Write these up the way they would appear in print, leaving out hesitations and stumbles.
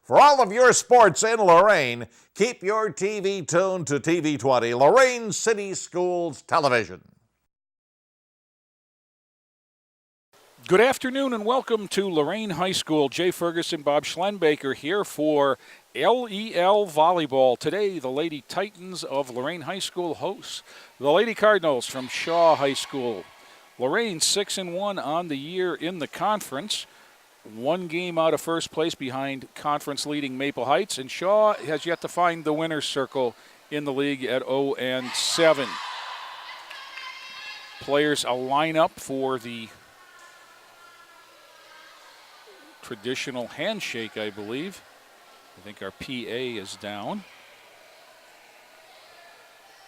For all of your sports in Lorain, keep your TV tuned to TV 20, Lorain City Schools Television. Good afternoon and welcome to Lorain High School. Jay Ferguson, Bob Schlenbaker here for LEL Volleyball. Today, the Lady Titans of Lorain High School hosts the Lady Cardinals from Shaw High School. Lorain 6-1 on the year in the conference. One game out of first place behind conference-leading Maple Heights, and Shaw has yet to find the winner's circle in the league at 0-7. Players a line up for the traditional handshake, I believe. I think our PA is down.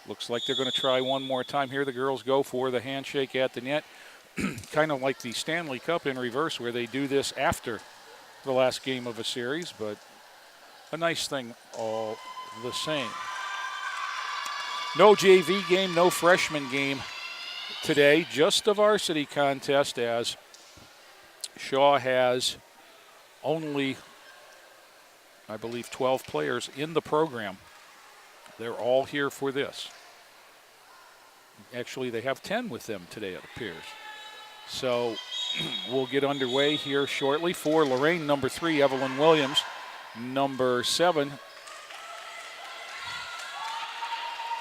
Looks like they're going to try one more time here. The girls go for the handshake at the net. Kind of like the Stanley Cup in reverse, where they do this after the last game of a series, but a nice thing all the same. No JV game, no freshman game today, just a varsity contest, as Shaw has only, I believe, 12 players in the program. They're all here for this. Actually, they have 10 with them today, it appears. So we'll get underway here shortly. For Lorain, number 3, Evelyn Williams. Number 7,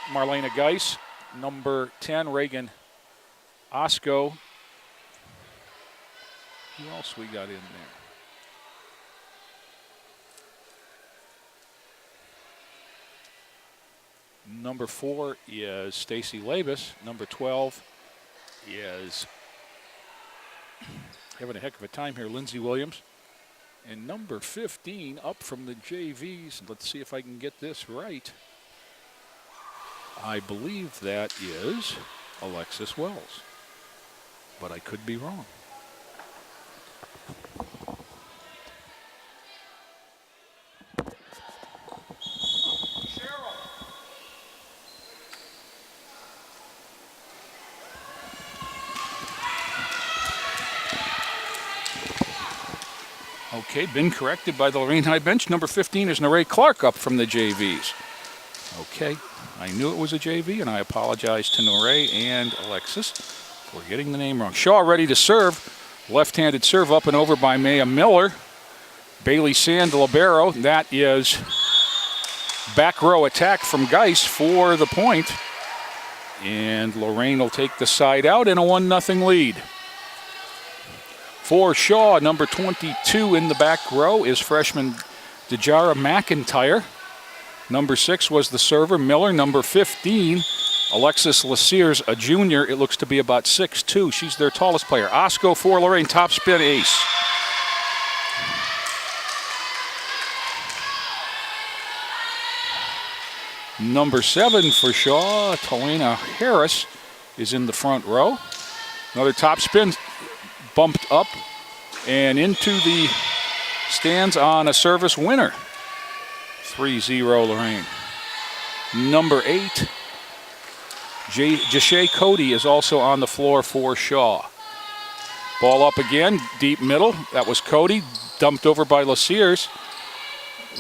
Marlena Geis. Number 10, Reagan Osco. Who else we got in there? Number 4 is Stacy Labus. Number 12 is, having a heck of a time here, Lindsay Williams. And number 15 up from the JVs. Let's see if I can get this right. I believe that is Alexis Wells, but I could be wrong. Okay, been corrected by the Lorain High bench. Number 15 is Neray Clark up from the JVs. Okay, I knew it was a JV, and I apologize to Neray and Alexis for getting the name wrong. Shaw ready to serve. Left-handed serve up and over by Maya Miller. Bailey Sand libero. That is back row attack from Geis for the point. And Lorain will take the side out in a 1-0 lead. For Shaw, number 22 in the back row is freshman Dejara McIntyre. Number 6 was the server, Miller. Number 15, Alexis Lassiers, a junior. It looks to be about 6'2". She's their tallest player. Osco for Lorain, top spin ace. Number 7 for Shaw, Talena Harris, is in the front row. Another top spin, bumped up and into the stands on a service winner. 3-0 Lorain. Number 8, Jashay Cody, is also on the floor for Shaw. Ball up again, deep middle. That was Cody, dumped over by Lassiers.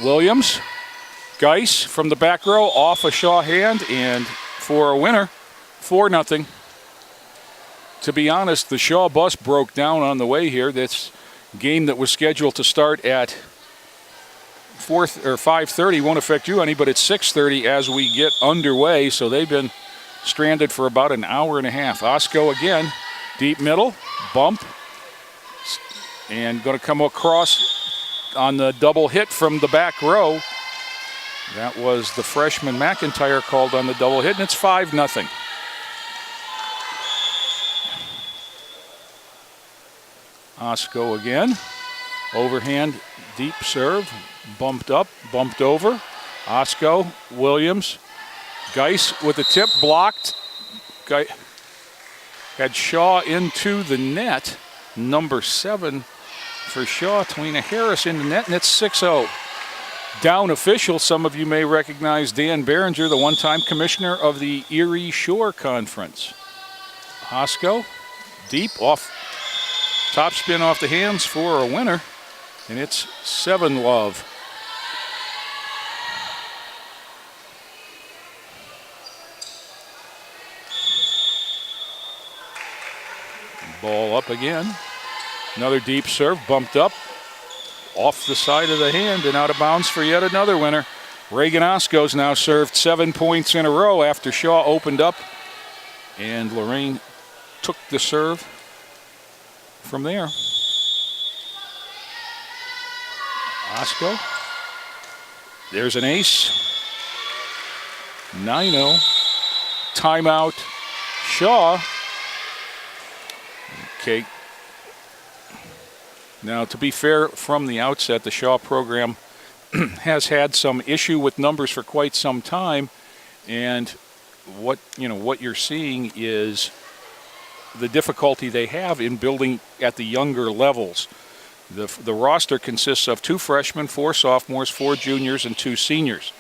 Williams, Geis from the back row, off a Shaw hand, and for a winner, 4-0. To be honest, the Shaw bus broke down on the way here. This game that was scheduled to start at 5:30 won't affect you any, but it's 6:30 as we get underway. So they've been stranded for about an hour and a half. Osco again, deep middle, bump, and going to come across on the double hit from the back row. That was the freshman McIntyre called on the double hit, and it's 5-0. Osco again, overhand, deep serve, bumped up, bumped over. Osco, Williams, Geis with the tip, blocked. Had Shaw into the net. Number 7 for Shaw, Talena Harris in the net, and it's 6-0. Down official, some of you may recognize Dan Behringer, the one-time commissioner of the Erie Shore Conference. Osco, deep, off, top spin off the hands for a winner, and it's 7-love. Ball up again. Another deep serve, bumped up, off the side of the hand and out of bounds for yet another winner. Reagan Osco's now served 7 points in a row after Shaw opened up, and Lorain took the serve from there. Osco. There's an ace. 9-0. Timeout. Shaw. Okay. Now, to be fair, from the outset, the Shaw program has had some issue with numbers for quite some time, and what you're seeing is the difficulty they have in building at the younger levels. The roster consists of 2 freshmen, 4 sophomores, 4 juniors, and 2 seniors.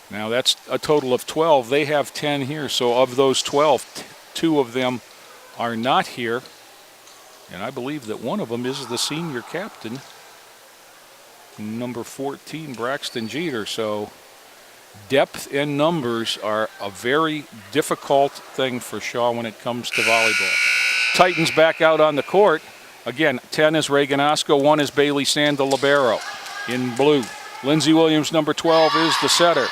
Now, that's a total of 12. They have 10 here, so of those 12, 2 of them are not here. And I believe that one of them is the senior captain, number 14, Braxton Jeter. So depth and numbers are a very difficult thing for Shaw when it comes to volleyball. Titans back out on the court. Again, 10 is Reagan Osco, 1 is Bailey Sand, the libero in blue. Lindsey Williams, number 12, is the setter.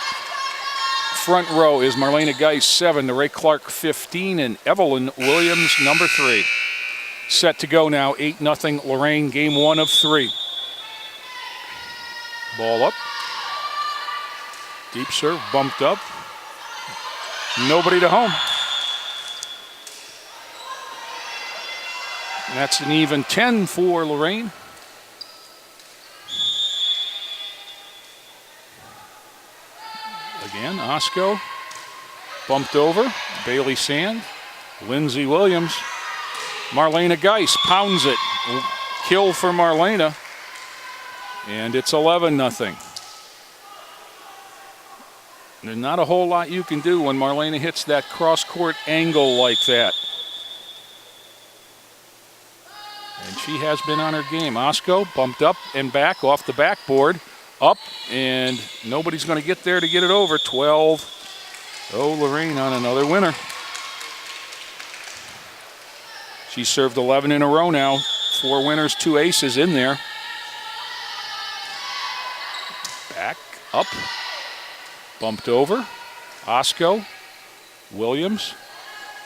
Front row is Marlena Geis, 7, the Ray Clark, 15, and Evelyn Williams, number 3. Set to go now, 8-0 Lorain, game 1 of 3. Ball up. Deep serve, bumped up. Nobody to home. And that's an even 10 for Lorain. Again, Osco bumped over. Bailey Sand, Lindsey Williams. Marlena Geis pounds it. Kill for Marlena. And it's 11-0. There's not a whole lot you can do when Marlena hits that cross-court angle like that. And she has been on her game. Osco bumped up and back off the backboard. Up, and nobody's going to get there to get it over. 12. Oh, Lorain on another winner. She's served 11 in a row now. 4 winners, 2 aces in there. Back, up, bumped over. Osco, Williams.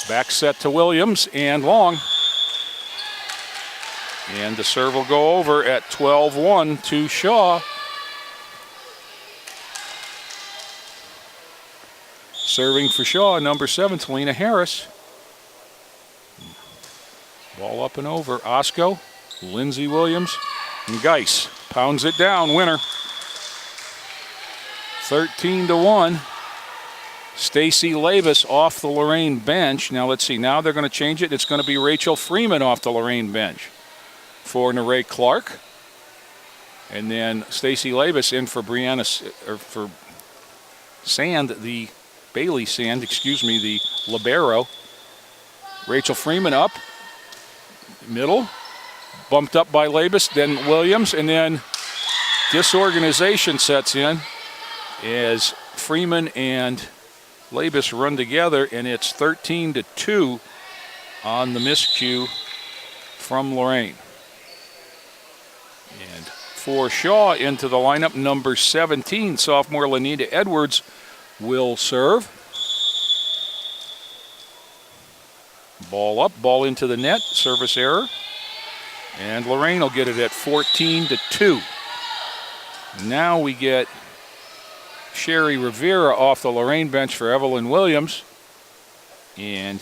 Back set to Williams, and long. And the serve will go over at 12-1 to Shaw. Serving for Shaw, number 7, Talina Harris. Ball up and over. Osco, Lindsey Williams, and Geis pounds it down. Winner. 13-1. Stacy Lavis off the Lorain bench. Now let's see. Now they're going to change it. It's going to be Rachel Freeman off the Lorain bench for Neray Clark, and then Stacy Lavis in for for Sand, the Bailey Sand, the libero. Rachel Freeman up. Middle, bumped up by Labus, then Williams, and then disorganization sets in as Freeman and Labus run together, and it's 13-2 on the miscue from Lorain. And for Shaw into the lineup, number 17, sophomore Lanita Edwards will serve. Ball up, ball into the net, service error. And Lorain will get it at 14-2. Now we get Sherry Rivera off the Lorain bench for Evelyn Williams. And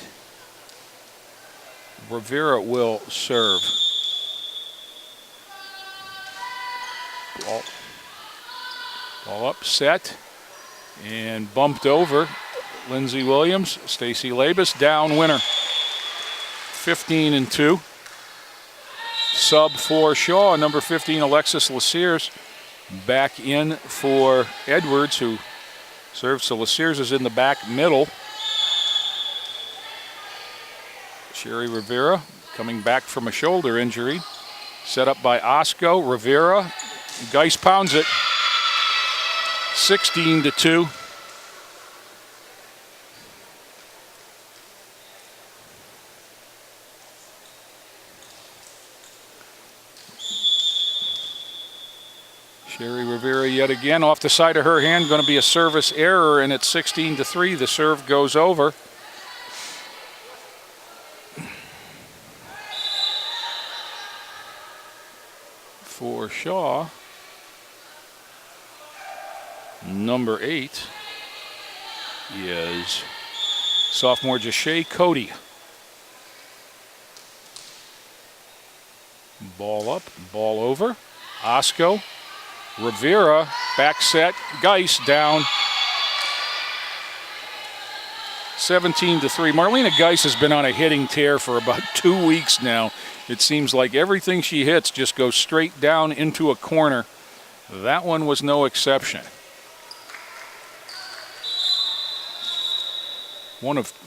Rivera will serve. Ball up, set, and bumped over. Lindsey Williams, Stacy Labus, down winner. 15-2. Sub for Shaw, number 15, Alexis Laciers, back in for Edwards, who serves. So Laciers is in the back middle. Sherry Rivera coming back from a shoulder injury. Set up by Osco. Rivera. Geis pounds it. 16-2. Sherry Rivera yet again off the side of her hand, going to be a service error, and it's 16-3. The serve goes over. For Shaw, number 8 is sophomore Jashay Cody. Ball up, ball over. Osco, Rivera, back set, Geis down. 17-3. Marlena Geis has been on a hitting tear for about 2 weeks now. It seems like everything she hits just goes straight down into a corner. That one was no exception.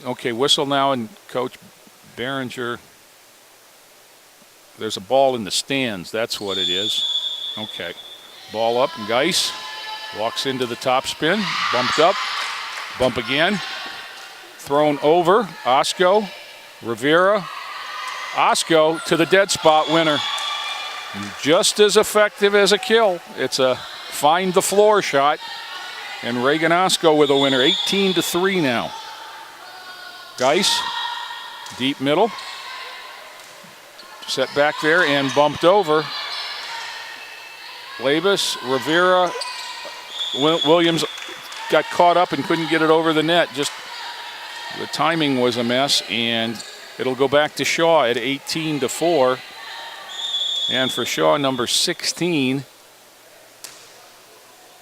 Okay, whistle now, and Coach Behringer. There's a ball in the stands, that's what it is. Okay, ball up, and Geis walks into the top spin, bumped up, bump again, thrown over, Osco, Rivera, Osco to the dead spot winner. Just as effective as a kill. It's a find the floor shot, and Reagan Osco with a winner, 18-3 now. Geis, deep middle, set back there and bumped over. Labus, Rivera, Williams got caught up and couldn't get it over the net. Just the timing was a mess, and it'll go back to Shaw at 18-4. And for Shaw, number 16,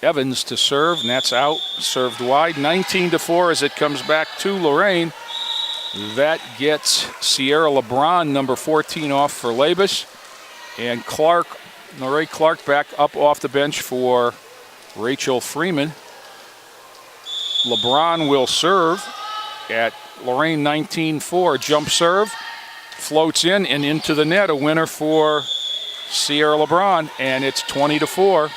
Evans to serve, and that's out, served wide. 19-4 as it comes back to Lorain. That gets Sierra LeBron, number 14, off for Labus. And Clark, Norrie Clark, back up off the bench for Rachel Freeman. LeBron will serve at Lorain 19-4. Jump serve, floats in and into the net. A winner for Sierra LeBron, and it's 20-4.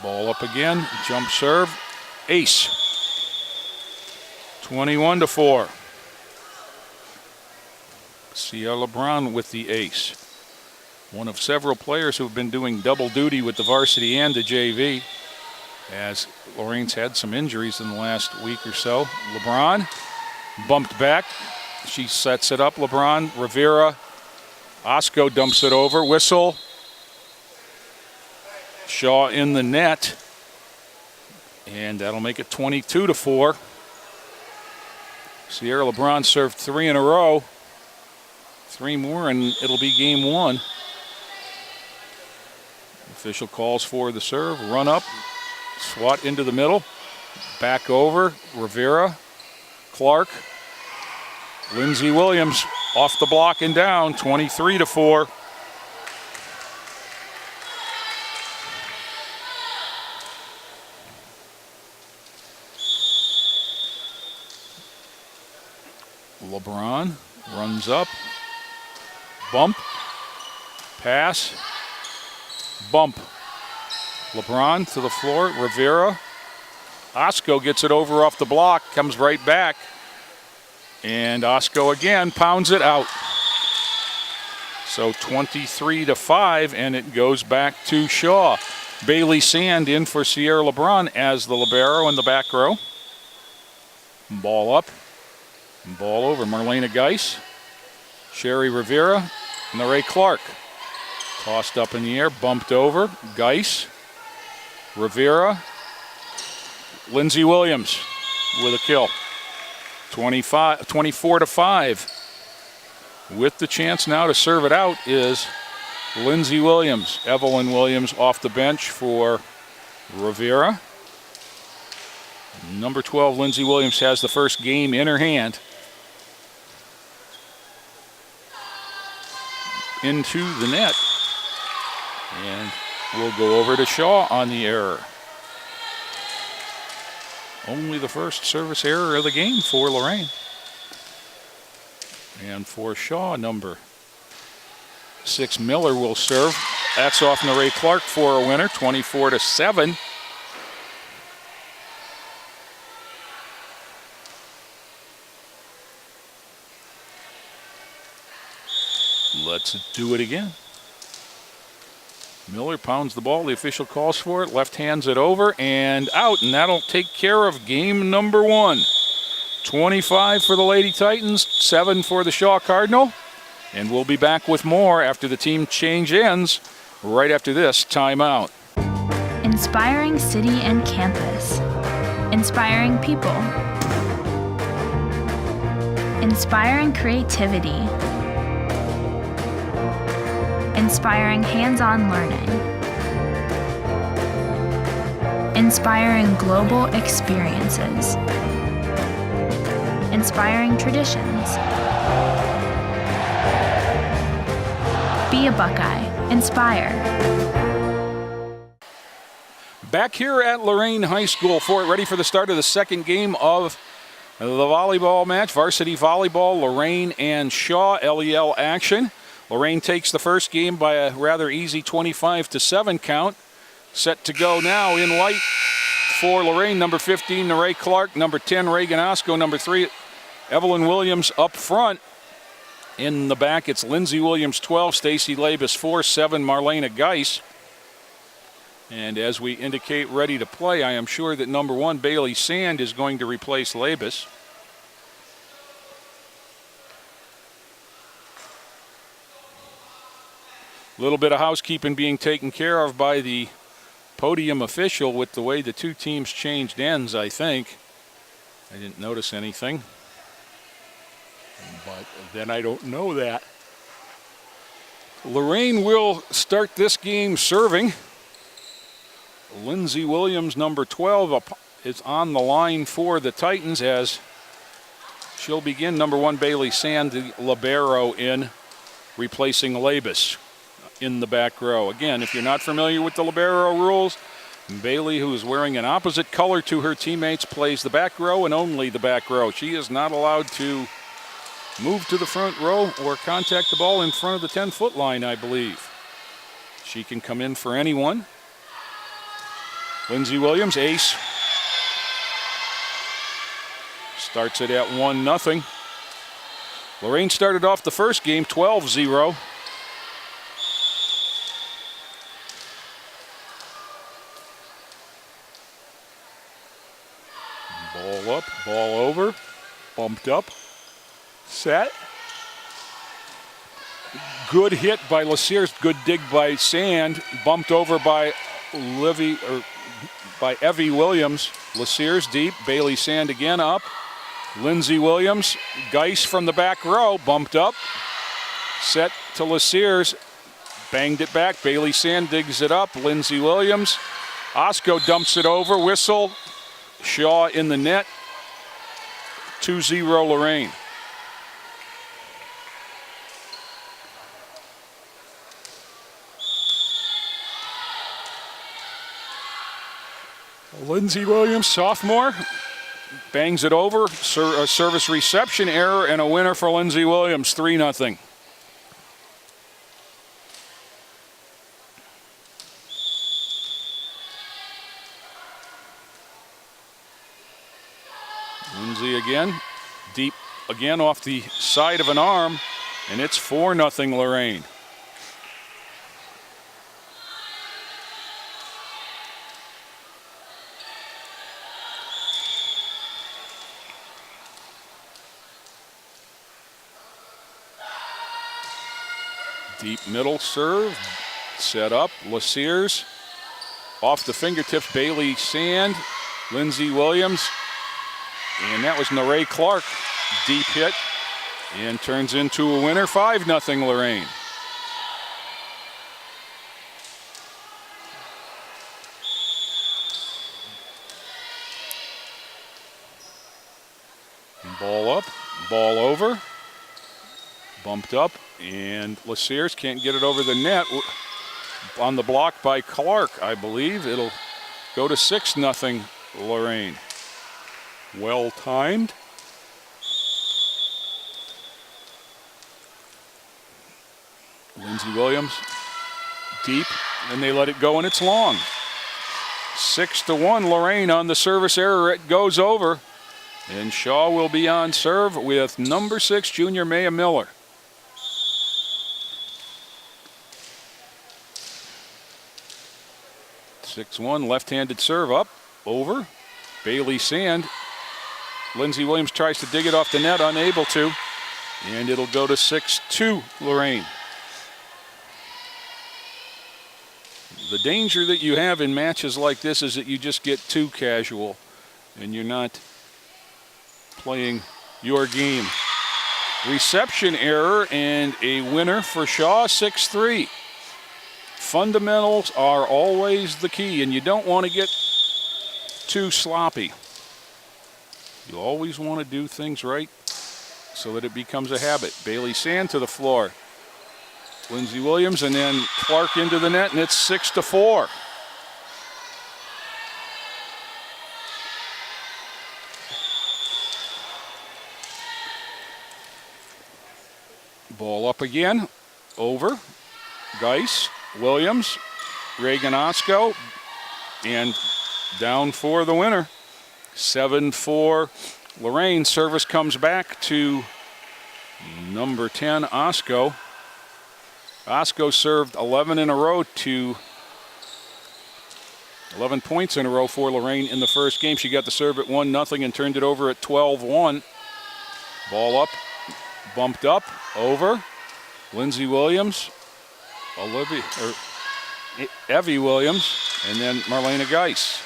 Ball up again, jump serve, ace. 21-4. Sierra LeBron with the ace. One of several players who have been doing double duty with the varsity and the JV, as Lorain's had some injuries in the last week or so. LeBron bumped back. She sets it up. LeBron, Rivera, Osco dumps it over. Whistle. Shaw in the net. And that'll make it 22-4. Sierra LeBron served 3 in a row. 3 more and it'll be game 1. Official calls for the serve. Run up. Swat into the middle. Back over. Rivera. Clark. Lindsey Williams off the block and down. 23-4. LeBron runs up. Bump. Pass. Bump. LeBron to the floor. Rivera. Osco gets it over off the block. Comes right back. And Osco again pounds it out. So 23-5, and it goes back to Shaw. Bailey Sand in for Sierra LeBron as the libero in the back row. Ball up. Ball over. Marlena Geis. Sherry Rivera. Norrie Clark. Tossed up in the air. Bumped over. Geis. Rivera. Lindsey Williams with a kill. 24-5. With the chance now to serve it out is Lindsey Williams. Evelyn Williams off the bench for Rivera. Number 12, Lindsey Williams, has the first game in her hand. Into the net. And we'll go over to Shaw on the error. Only the first service error of the game for Lorain. And for Shaw, number 6, Miller will serve. That's off Norrie Clark for a winner, 24-7. Let's do it again. Miller pounds the ball. The official calls for it. Left hands it over and out, and that'll take care of game number 1. 25 for the Lady Titans, 7 for the Shaw Cardinal. And we'll be back with more after the team change ends right after this timeout. Inspiring city and campus. Inspiring people. Inspiring creativity. Inspiring hands-on learning. Inspiring global experiences. Inspiring traditions. Be a Buckeye. Inspire. Back here at Lorain High School ready for the start of the second game of the volleyball match. Varsity volleyball, Lorain and Shaw, LEL action. Lorain takes the first game by a rather easy 25-7 count. Set to go now in white for Lorain, number 15, Neray Clark, number 10, Reagan Osco, number 3, Evelyn Williams up front. In the back, it's Lindsay Williams, 12, Stacy Labus, 4, 7, Marlena Geis. And as we indicate ready to play, I am sure that number 1, Bailey Sand, is going to replace Labus. A little bit of housekeeping being taken care of by the podium official with the way the two teams changed ends, I think. I didn't notice anything, but then I don't know that. Lorain will start this game serving. Lindsay Williams, number 12, is on the line for the Titans as she'll begin. Number 1, Bailey Sand, the libero, in replacing Labus in the back row. Again, if you're not familiar with the libero rules, Bailey, who is wearing an opposite color to her teammates, plays the back row and only the back row. She is not allowed to move to the front row or contact the ball in front of the 10-foot line, I believe. She can come in for anyone. Lindsay Williams, ace. Starts it at 1-0. Lorain started off the first game 12-0. Ball up, ball over, bumped up, set. Good hit by LaSears, good dig by Sand, bumped over by Evie Williams. LaSears deep, Bailey Sand again up. Lindsay Williams, Geis from the back row, bumped up. Set to LaSears, banged it back. Bailey Sand digs it up. Lindsay Williams, Osco dumps it over, whistle. Shaw in the net, 2-0 Lorain. Lindsay Williams, sophomore, bangs it over. A service reception error and a winner for Lindsay Williams, 3-0. Lindsay again, deep again off the side of an arm, and it's 4-0 Lorain. Deep middle serve, set up, LaSears, off the fingertips, Bailey Sand, Lindsay Williams, and that was Neray Clark, deep hit, and turns into a winner, 5-0 Lorain. Ball up, ball over, bumped up, and LaSears can't get it over the net. On the block by Clark, I believe. It'll go to 6-0 Lorain. Well timed. Lindsay Williams, deep, and they let it go, and it's long. 6-1 Lorain on the service error. It goes over, and Shaw will be on serve with number 6, junior Maya Miller. 6-1, left-handed serve up, over. Bailey Sand. Lindsey Williams tries to dig it off the net, unable to. And it'll go to 6-2, Lorain. The danger that you have in matches like this is that you just get too casual and you're not playing your game. Reception error and a winner for Shaw, 6-3. Fundamentals are always the key, and you don't want to get too sloppy. You always want to do things right so that it becomes a habit. Bailey Sand to the floor. Lindsey Williams and then Clark into the net, and it's 6-4. Ball up again, over. Geis, Williams, Reagan Osco, and down for the winner. 7-4 Lorain. Service comes back to number 10, Osco. Osco served 11 in a row to 11 points in a row for Lorain in the first game. She got the serve at 1-0 and turned it over at 12-1. Ball up, bumped up, over. Lindsey Williams, Evie Williams, and then Marlena Geis.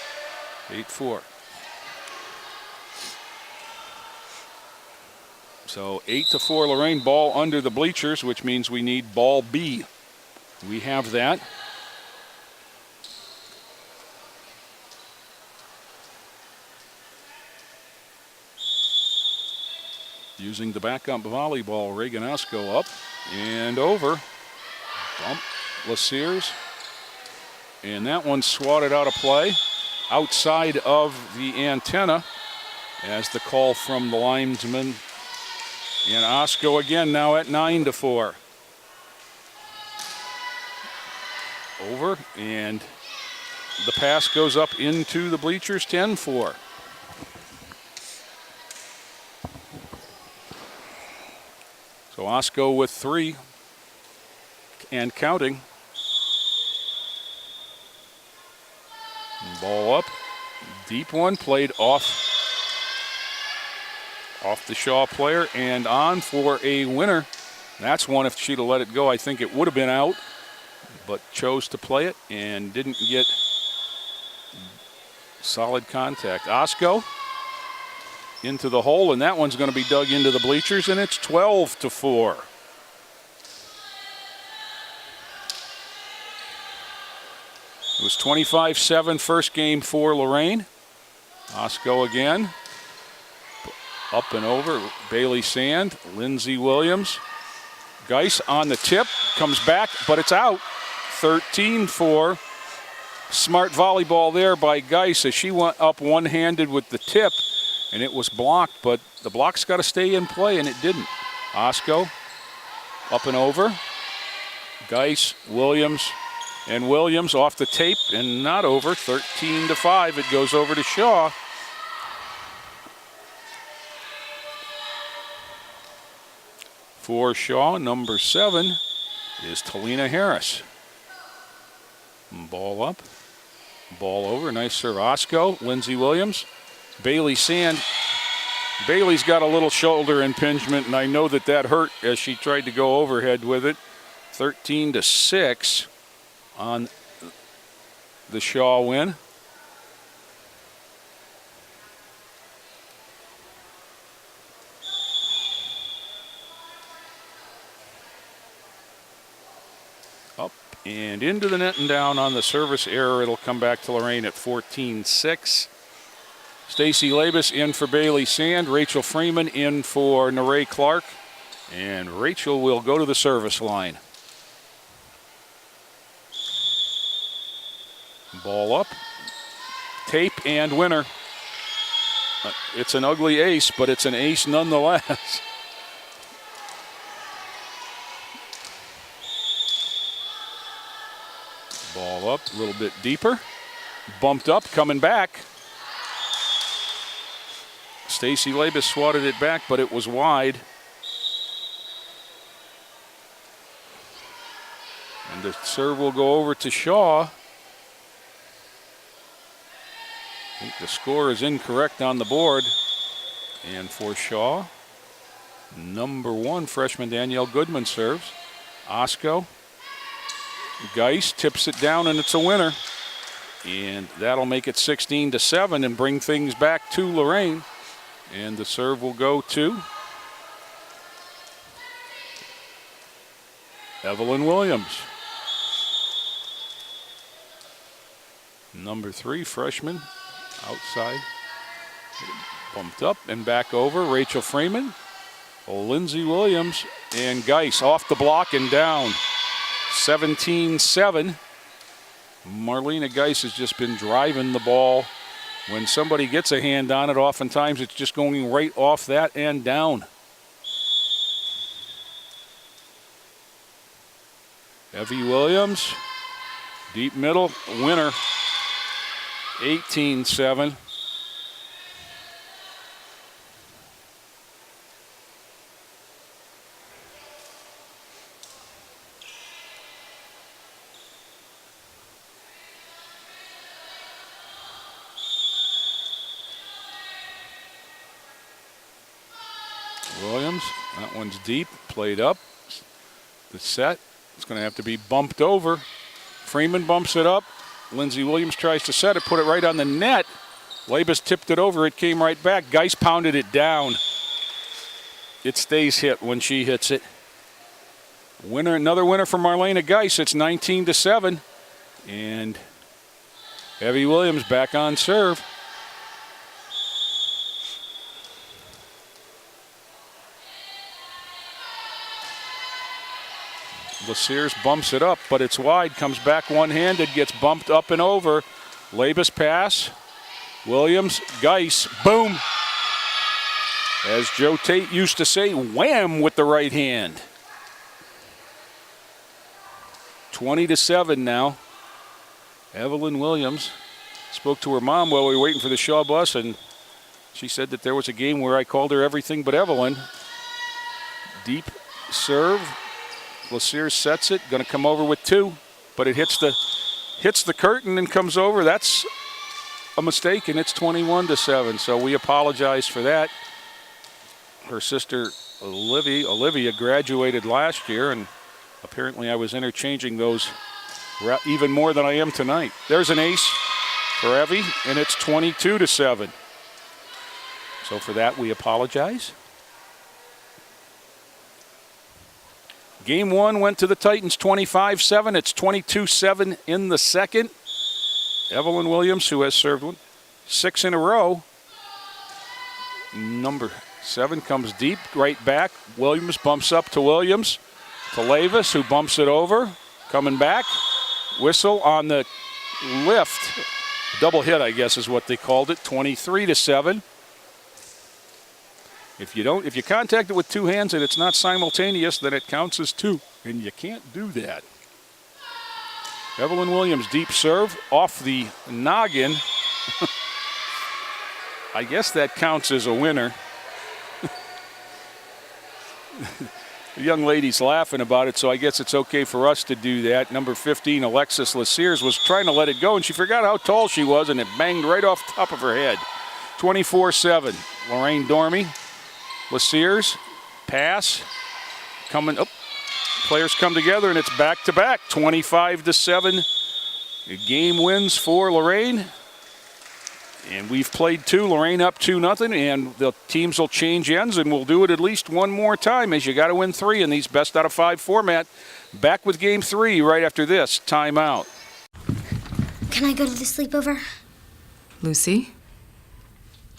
8-4. So 8-4 Lorain. Ball under the bleachers, which means we need ball B. We have that. Using the backup volleyball, Reagan Osco up and over. Bump, LaSears. And that one swatted out of play outside of the antenna as the call from the linesman. And Osco again now at 9-4. Over, and the pass goes up into the bleachers, 10-4. So Osco with 3 and counting. Ball up, deep one, played off the Shaw player and on for a winner. That's one, if she'd have let it go, I think it would have been out, but chose to play it and didn't get solid contact. Osco into the hole, and that one's going to be dug into the bleachers, and it's 12-4. It was 25-7 first game for Lorain. Osco again. Up and over. Bailey Sand, Lindsey Williams. Geis on the tip, comes back, but it's out. 13-4. Smart volleyball there by Geis as she went up one-handed with the tip, and it was blocked, but the block's got to stay in play, and it didn't. Osco up and over. Geis, Williams, and Williams off the tape and not over. 13-5. It goes over to Shaw. For Shaw, number 7 is Talina Harris. Ball up, ball over, nice serve. Osco, Lindsey Williams, Bailey Sand. Bailey's got a little shoulder impingement, and I know that hurt as she tried to go overhead with it. 13-6 on the Shaw win. Up and into the net and down on the service error. It'll come back to Lorain at 14-6. Stacy Labus in for Bailey Sand. Rachel Freeman in for Neray Clark. And Rachel will go to the service line. Ball up. Tape and winner. It's an ugly ace, but it's an ace nonetheless. Ball up, a little bit deeper. Bumped up, coming back. Stacy Labus swatted it back, but it was wide. And the serve will go over to Shaw. The score is incorrect on the board. And for Shaw, number 1 freshman Danielle Goodman serves. Osco. Geis tips it down, and it's a winner. And that'll make it 16-7 and bring things back to Lorain. And the serve will go to Evelyn Williams. Number 3 freshman outside. Bumped up and back over. Rachel Freeman, Lindsay Williams, and Geis off the block and down. 17-7. Marlena Geis has just been driving the ball. When somebody gets a hand on it, oftentimes it's just going right off that and down. Evie Williams, deep middle, winner. 18-7. Williams, that one's deep, played up. The set, it's going to have to be bumped over. Freeman bumps it up. Lindsay Williams tries to set it, put it right on the net. Labus tipped it over, it came right back. Geis pounded it down. It stays hit when she hits it. Winner, another winner for Marlena Geis. It's 19-7. And Evie Williams back on serve. Laceers bumps it up, but it's wide, comes back one-handed, gets bumped up and over. Labus pass, Williams, Geis, boom. As Joe Tate used to say, wham with the right hand. 20-7 now. Evelyn Williams spoke to her mom while we were waiting for the Shaw bus, and she said that there was a game where I called her everything but Evelyn. Deep serve. Laceers sets it, going to come over with 2, but it hits the curtain and comes over. That's a mistake, and it's 21-7. So we apologize for that. Her sister Olivia graduated last year, and apparently I was interchanging those even more than I am tonight. There's an ace for Evie, and it's 22-7. So for that, we apologize. Game 1 went to the Titans 25-7. It's 22-7 in the second. Evelyn Williams, who has served 6 in a row. Number 7 comes deep, right back. Williams bumps up to Williams. To Lavis, who bumps it over. Coming back. Whistle on the lift. Double hit, I guess, is what they called it. 23-7. If you contact it with 2 hands and it's not simultaneous, then it counts as 2, and you can't do that. Evelyn Williams, deep serve off the noggin. I guess that counts as a winner. The young lady's laughing about it, so I guess it's okay for us to do that. Number 15, Alexis Laceers, was trying to let it go, and she forgot how tall she was, and it banged right off the top of her head. 24-7. Lorain Dormy. Laceers, pass, coming up. Players come together, and it's back-to-back, 25-7. The game wins for Lorain. And we've played 2, Lorain up 2-0, and the teams will change ends, and we'll do it at least one more time, as you got to win 3 in these best-out-of-5 format. Back with Game 3 right after this timeout. Can I go to the sleepover? Lucy,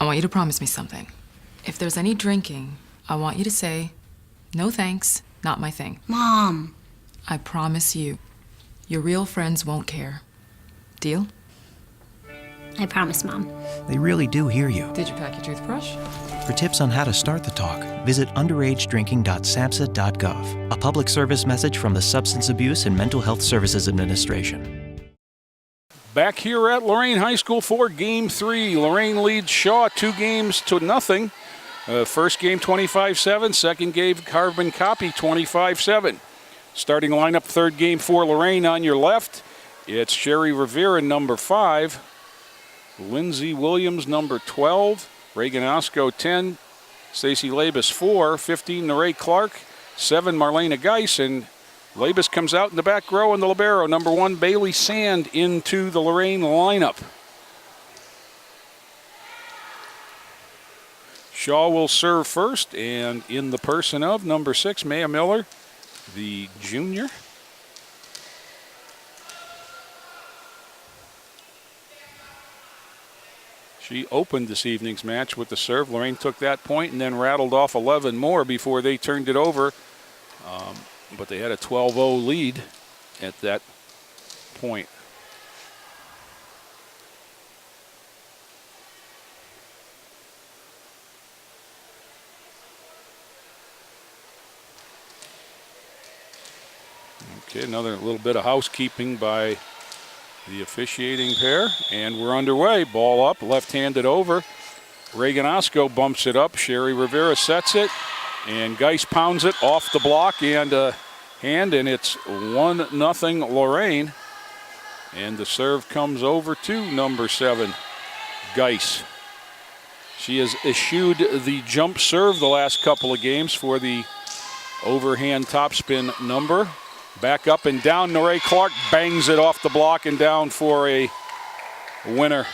I want you to promise me something. If there's any drinking, I want you to say, no thanks, not my thing. Mom. I promise you, your real friends won't care. Deal? I promise, Mom. They really do hear you. Did you pack your toothbrush? For tips on how to start the talk, visit underagedrinking.samhsa.gov. A public service message from the Substance Abuse and Mental Health Services Administration. Back here at Lorain High School for Game 3. Lorain leads Shaw 2-0. First game 25-7, second game Carbon Copy 25-7. Starting lineup, third game for Lorain on your left. It's Sherry Rivera, number 5. Lindsay Williams, number 12. Reagan Osco, 10. Stacy Labus, 4. 15, Neray Clark. 7, Marlena Geis. And Labus comes out in the back row in the libero. Number 1, Bailey Sand into the Lorain lineup. Shaw will serve first, and in the person of number 6, Maya Miller, the junior. She opened this evening's match with the serve. Lorain took that point and then rattled off 11 more before they turned it over. But they had a 12-0 lead at that point. Okay, another little bit of housekeeping by the officiating pair, and we're underway. Ball up, left-handed over. Reagan Osco bumps it up. Sherry Rivera sets it, and Geis pounds it off the block and hand, and it's 1-0 Lorain. And the serve comes over to number 7, Geis. She has eschewed the jump serve the last couple of games for the overhand topspin number. Back up and down, Neray Clark bangs it off the block and down for a winner.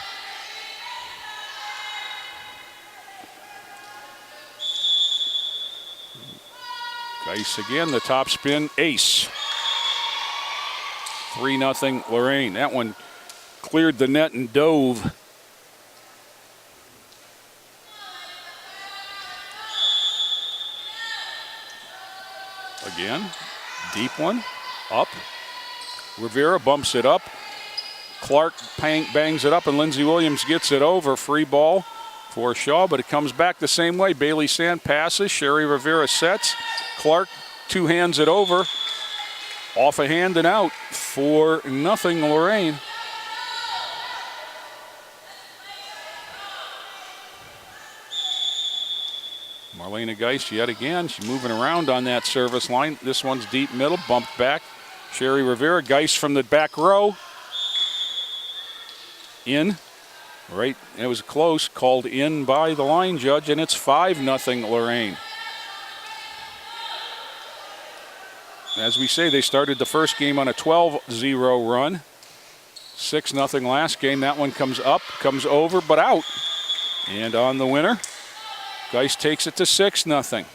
Geis again, the topspin ace. 3-0 Lorain. That one cleared the net and dove. Again, deep one. Up. Rivera bumps it up. Clark bangs it up, and Lindsay Williams gets it over. Free ball for Shaw, but it comes back the same way. Bailey Sand passes. Sherry Rivera sets. Clark two-hands it over. Off a hand and out. 4-0 Lorain. Marlena Geis yet again. She's moving around on that service line. This one's deep middle, bumped back. Sherry Rivera, Geis from the back row. In. Right, it was close, called in by the line judge, and it's 5-0 Lorain. As we say, they started the first game on a 12-0 run. 6-0 last game. That one comes up, comes over, but out. And on the winner, Geis takes it to 6-0.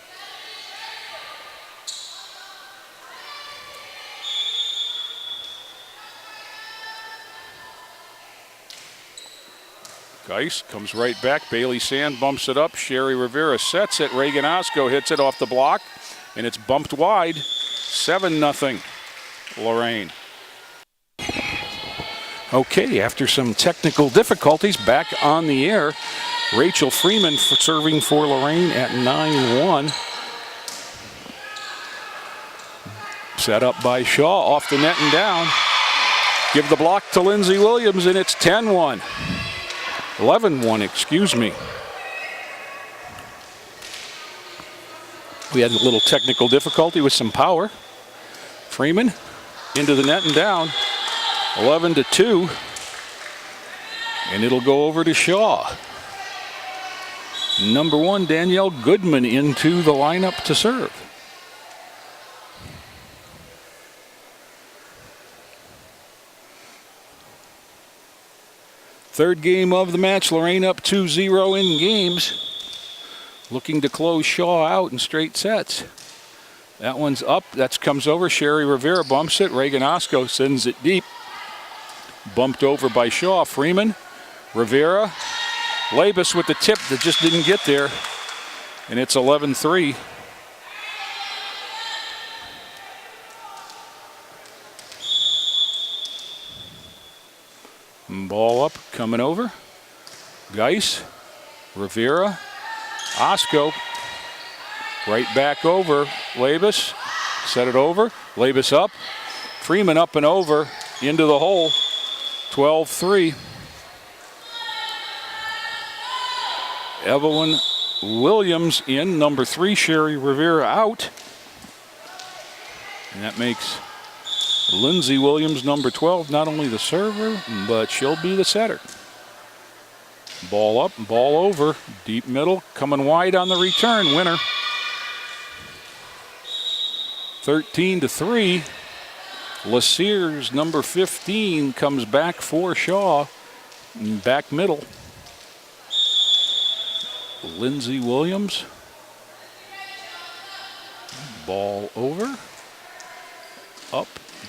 Geis comes right back. Bailey Sand bumps it up. Sherry Rivera sets it. Reagan Osco hits it off the block, and it's bumped wide. 7-0 Lorain. Okay, after some technical difficulties, back on the air. Rachel Freeman serving for Lorain at 9-1. Set up by Shaw, off the net and down. Give the block to Lindsay Williams, and it's 10-1. 11-1, excuse me. We had a little technical difficulty with some power. Freeman into the net and down. 11-2. And it'll go over to Shaw. Number 1, Danielle Goodman into the lineup to serve. Third game of the match, Lorain up 2-0 in games. Looking to close Shaw out in straight sets. That one's up, that comes over. Sherry Rivera bumps it. Reagan Osco sends it deep. Bumped over by Shaw. Freeman, Rivera, Labus with the tip that just didn't get there. And it's 11-3. Ball up, coming over. Geis, Rivera, Osco, right back over. Labus, set it over. Labus up. Freeman up and over into the hole. 12-3. Evelyn Williams in. Number 3, Sherry Rivera out. And that makes Lindsay Williams, number 12, not only the server, but she'll be the setter. Ball up, ball over, deep middle, coming wide on the return, winner. 13-3. LaSears, number 15, comes back for Shaw. Back middle. Lindsay Williams. Ball over. Up,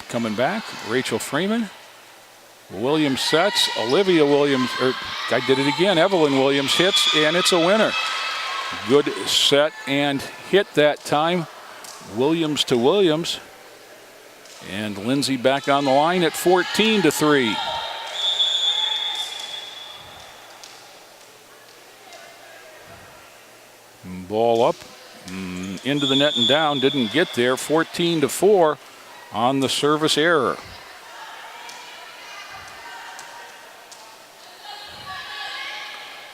coming back. Rachel Freeman. Williams sets. Olivia Williams, I did it again. Evelyn Williams hits, and it's a winner. Good set and hit that time. Williams to Williams. And Lindsay back on the line at 14-3. Ball up, into the net and down, didn't get there. 14-4 on the service error.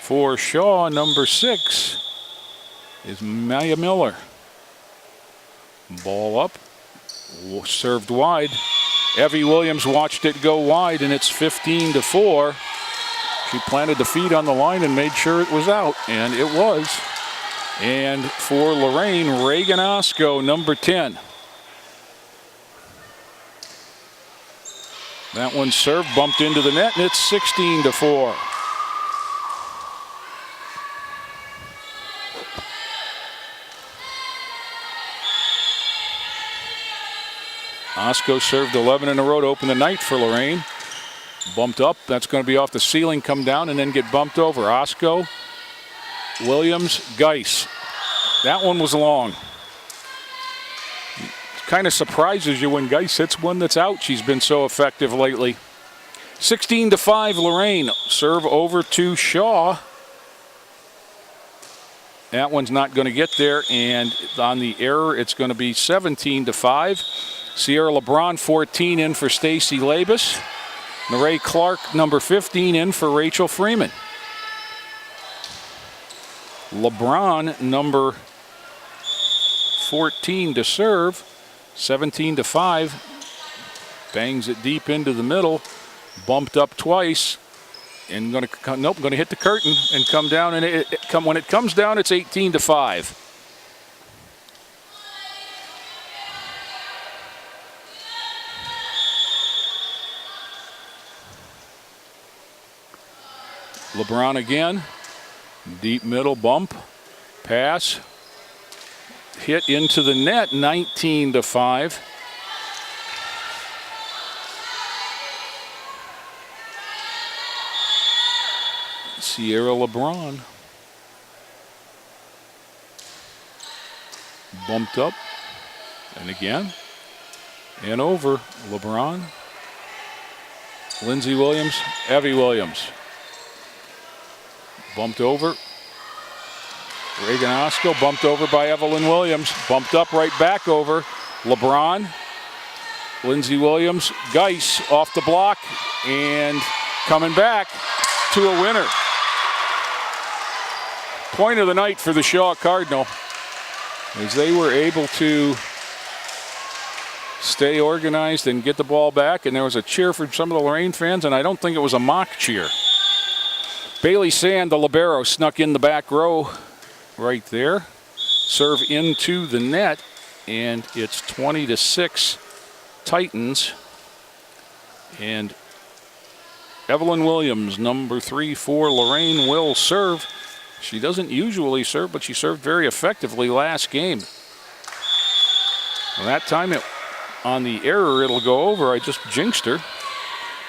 For Shaw, number 6 is Maya Miller. Ball up, served wide. Evie Williams watched it go wide, and it's 15-4. She planted the feet on the line and made sure it was out, and it was. And for Lorain, Reagan Osco, number 10. That one served, bumped into the net, and it's 16-4. Osco served 11 in a row to open the night for Lorain. Bumped up, that's going to be off the ceiling, come down, and then get bumped over. Osco, Williams, Geis. That one was long. It kind of surprises you when Geis hits one that's out. She's been so effective lately. 16-5, Lorain. Serve over to Shaw. That one's not going to get there, and on the error, it's going to be 17-5. Sierra LeBron, 14, in for Stacy Labus. Neray Clark, number 15, in for Rachel Freeman. LeBron, number 14, to serve. 17-5. Bangs it deep into the middle. Bumped up twice. And going to hit the curtain and come down. And when it comes down, it's 18-5. LeBron again. Deep middle bump. Pass. Hit into the net, 19-5. Sierra LeBron. Bumped up. And again. And over. LeBron. Lindsay Williams. Evie Williams. Bumped over. Reagan Osco bumped over by Evelyn Williams. Bumped up right back over. LeBron. Lindsay Williams. Geis off the block. And coming back to a winner. Point of the night for the Shaw Cardinal, as they were able to stay organized and get the ball back. And there was a cheer from some of the Lorain fans, and I don't think it was a mock cheer. Bailey Sand, the libero, snuck in the back row right there. Serve into the net, and it's 20-6 Titans. And Evelyn Williams, number 3 for Lorain, will serve. She doesn't usually serve, but she served very effectively last game. Well, that time on the error, it'll go over. I just jinxed her.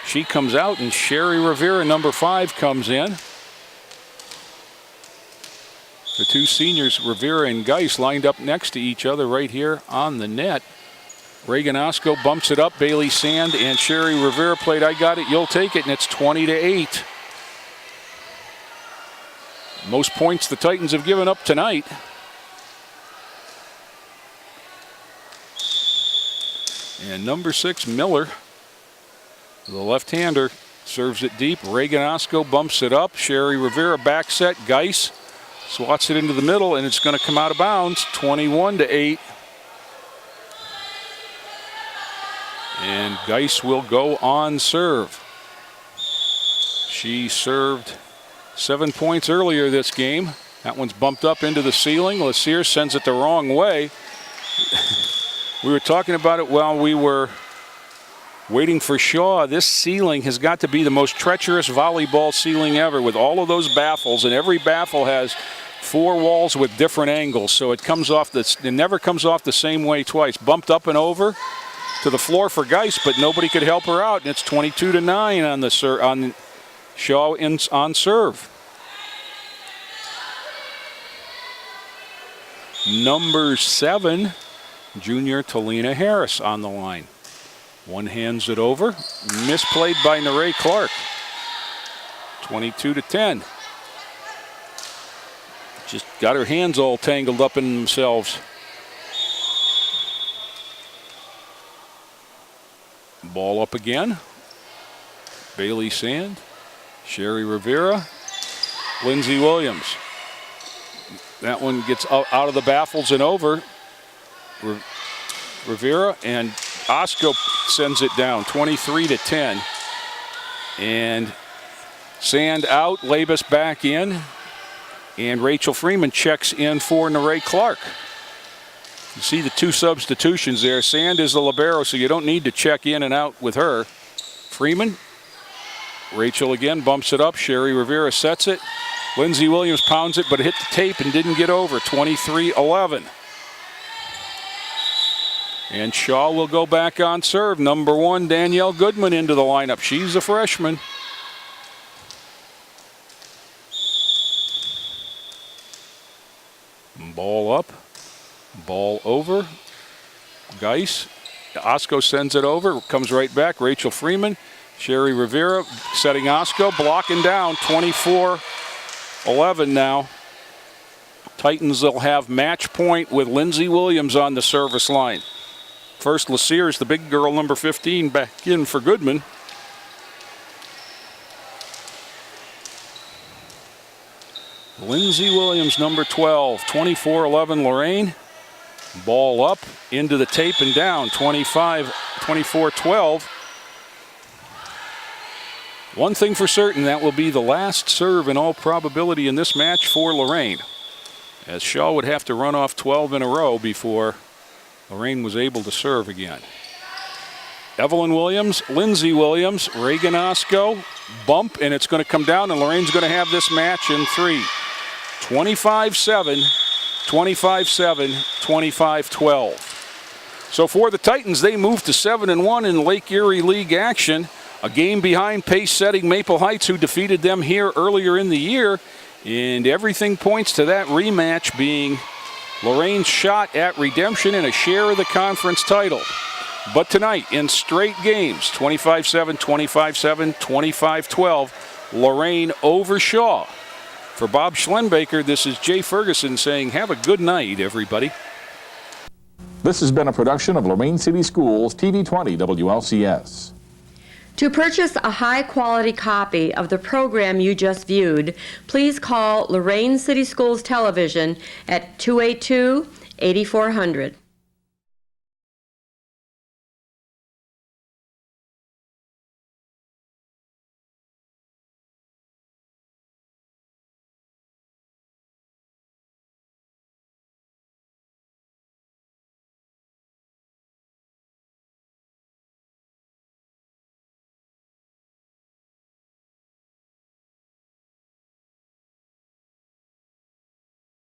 She comes out, and Sherry Rivera, number 5, comes in. The two seniors, Rivera and Geis, lined up next to each other right here on the net. Reagan Osco bumps it up. Bailey Sand and Sherry Rivera played I got it, you'll take it, and it's 20-8. Most points the Titans have given up tonight. And number 6, Miller, the left-hander, serves it deep. Reagan Osco bumps it up. Sherry Rivera back set. Geis swats it into the middle, and it's going to come out of bounds. 21-8. And Geis will go on serve. She served 7 points earlier this game. That one's bumped up into the ceiling. Lassier sends it the wrong way. We were talking about it while we were waiting for Shaw. This ceiling has got to be the most treacherous volleyball ceiling ever, with all of those baffles, and every baffle has 4 walls with different angles, so it never comes off the same way twice. Bumped up and over to the floor for Geis, but nobody could help her out, and it's 22-9 on Shaw on serve. Number 7, junior Talina Harris on the line. One hands it over, misplayed by Lorain Clark. 22-10. Just got her hands all tangled up in themselves. Ball up again. Bailey Sand, Sherry Rivera, Lindsay Williams. That one gets out of the baffles and over. Rivera, and Osco sends it down, 23-10. And Sand out, Labus back in, and Rachel Freeman checks in for Lorain Clark. You see the 2 substitutions there. Sand is the libero, so you don't need to check in and out with her. Freeman, Rachel again bumps it up. Sherry Rivera sets it. Lindsay Williams pounds it, but hit the tape and didn't get over, 23-11. And Shaw will go back on serve. Number 1, Danielle Goodman into the lineup. She's a freshman. Ball up, ball over. Geis, Osco sends it over, comes right back. Rachel Freeman, Sherry Rivera setting Osco, blocking down, 24-11 now. Titans will have match point with Lindsay Williams on the service line. First, Lassier, the big girl, number 15, back in for Goodman. Lindsay Williams, number 12, 24-11 Lorain. Ball up into the tape and down, 24-12. One thing for certain, that will be the last serve in all probability in this match for Lorain, as Shaw would have to run off 12 in a row before Lorain was able to serve again. Evelyn Williams, Lindsay Williams, Reagan Osco, bump, and it's going to come down, and Lorain's going to have this match in 3. 25-7, 25-7, 25-12. So for the Titans, they move to 7-1 in Lake Erie League action. A game behind pace-setting Maple Heights, who defeated them here earlier in the year. And everything points to that rematch being Lorain's shot at redemption and a share of the conference title. But tonight, in straight games, 25-7, 25-7, 25-12, Lorain over Shaw. For Bob Schlenbaker, this is Jay Ferguson saying, have a good night, everybody. This has been a production of Lorain City Schools, TV 20 WLCS. To purchase a high-quality copy of the program you just viewed, please call Lorain City Schools Television at 282-8400.